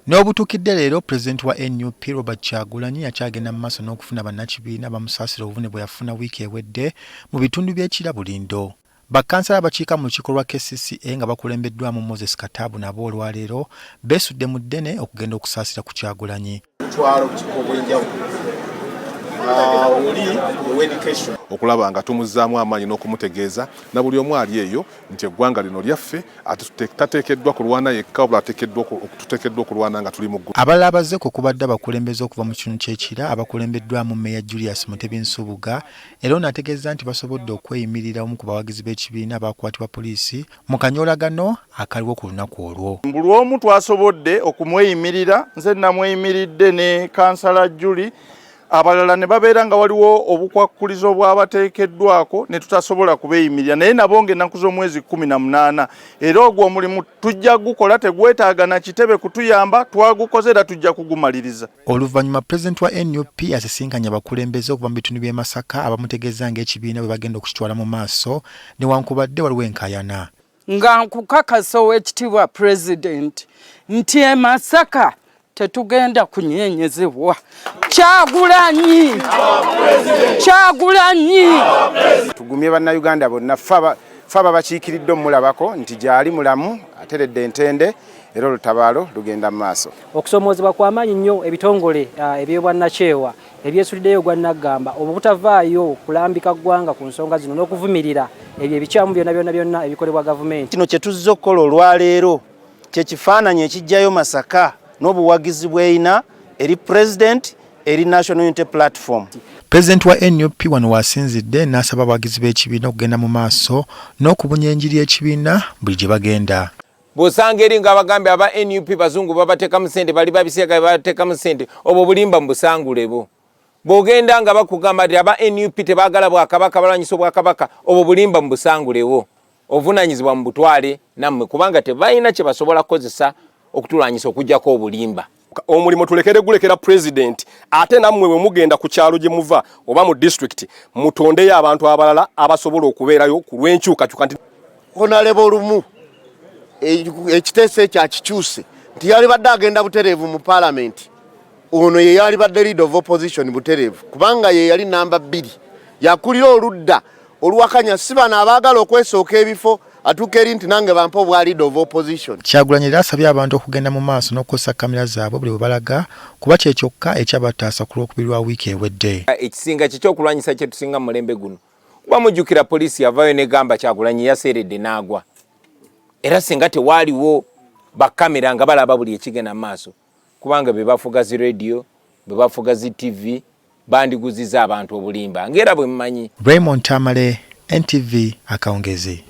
N'obutukidde leero President wa NUP Robert Kyagulanyi akyagenda mu maaso n'okufuna bannakibiina bamusaasira obuvune bwe yafuna wiiki ewedde mu bitundu by'Ekira Bulindo. Bakkansala abakiika mu lukiiko lwa KCCA nga bakulembeddwamu Moses Katabu nabo olwaleero beesudde mu ddene okugenda okusaasira ku Kyagulanyi. Okulaba nga tumuzzaamu amaanyi n'okumutegeeza na buli omu ali eyo nti eggwanga lino lyaffe ate tateekeddwa kulwana yekka wabula tuteekeddwa okulwana nga tuli mu ggulu. Abalala abazzeeko kubadde abakulembeze okuva mu kitundu ky'Ekira abakulembeddwamu Meeya Julius Mutebi Nsubuga era ono ategeeza nti basobodde okweyimirira omu ku bawagizi b'ekibiina abakwatibwa poliisi mu kanyoolagano akaliwo ku lunaku olwo. Buli omu twasobodde okumweyimirira, nze namweyimiridde ne kansala Julie. Abalala ne babeera nga waliwo obukwakkulizo bw'abateekeddwako ne tutasobola kubeeyimirira naye nabo ng'ennaku z'omwezi 18 era ogwo omulimu tujja gukola tegwetaaga na kitebe kutuyamba twagukoze era tujja kugumaliriza. Oluvannyuma Pulezidenti wa NUP asisinkanye abakulembeze okuva mu bitundu by'e Masaka abamutegeeza ng'ekibiina bwe bagenda okukitwala mu maaso newankubadde waliwo enkaayana. Nga nkukakasa Oweekitiibwa Pulezidenti nti e Masaka tetugenda kunyenyezebwa. Kyagulanyi tugumye bannayuganda bonna faba bakiikiridde omulabako nti gyali mulamu ateredde entende era olutabaalo lugenda mu maaso. Okusomoozebwa kw'amaanyi nnyo ebitongole eby'obwannakyewa ebyesuliddeyo gwannaggamba obutavaayo kulambika ggwanga ku nsonga zino n'okuvumirira ebyo ebikyamu byonna ebikolebwa gavumenti. Kino kye tuzze okukola olwaleero kye kifaananyi ekijjayo Masaka n'obuwagizi bw'eyina eri President eri National Unity Platform. President wa NUP wano wasinzidde n'asaba abawagizi b'ekibiina okugenda mu maaso n'okubunya enjiri y'ekibiina buli gye bagenda. Bw'osanga eri ng'abagambi aba NUP bazungu babateekamu ssente bali babisiyaga babateekamu ssente obwo bulimba mu busangule bo. Bw'ogenda nga bakugamba nti aba NUP tebaagala bwakabaka balwanyisa obwakabaka obwo bulimba mu busangule bo. Ovunaanyizibwa mu butwale nammwe kubanga tebalina kye basobola kukozesa okutulwanyisa okujjako obulimba. Omulimo tulekere gulekera President ate nammwe bwe mugenda ku kyalo gye muva oba mu district mutondeyo abantu abalala abasobola okubeerayo ku lw'enkyukakyuka nti Honorable Olumu ekiteeso ekyo akikyuse nti yali badde agenda butereevu mu Parliament. Ono ye yali badde leader of opposition butereevu kubanga ye yali namba 2 yakulira oludda oluwakanya si bano abaagala okwesooka ebifo atuuka eri nti nange bampa obwa leader of opposition. Kyagulanyi era asabye abantu okugenda mu maaso n'okukozesa kamera zaabwe buli bwe balaga kuba kye kyokka ekyabataasa ku lwokubiri lwa wiiki ewedde. Ekisinga ky'okulwanyisa kye tusinga mu mulembe guno kuba mujjukira poliisi yavaayo negamba Kyagulanyi yaseeredde n'agwa era singa tewaaliwo bakamera nga balaba buli ekigenda mu maaso kubanga be bafuga zi radio be bafuga zi TV bandiguziza abantu obulimba ng'era bwe mmanyi. Raymond Tamale, NTV Akawungezi.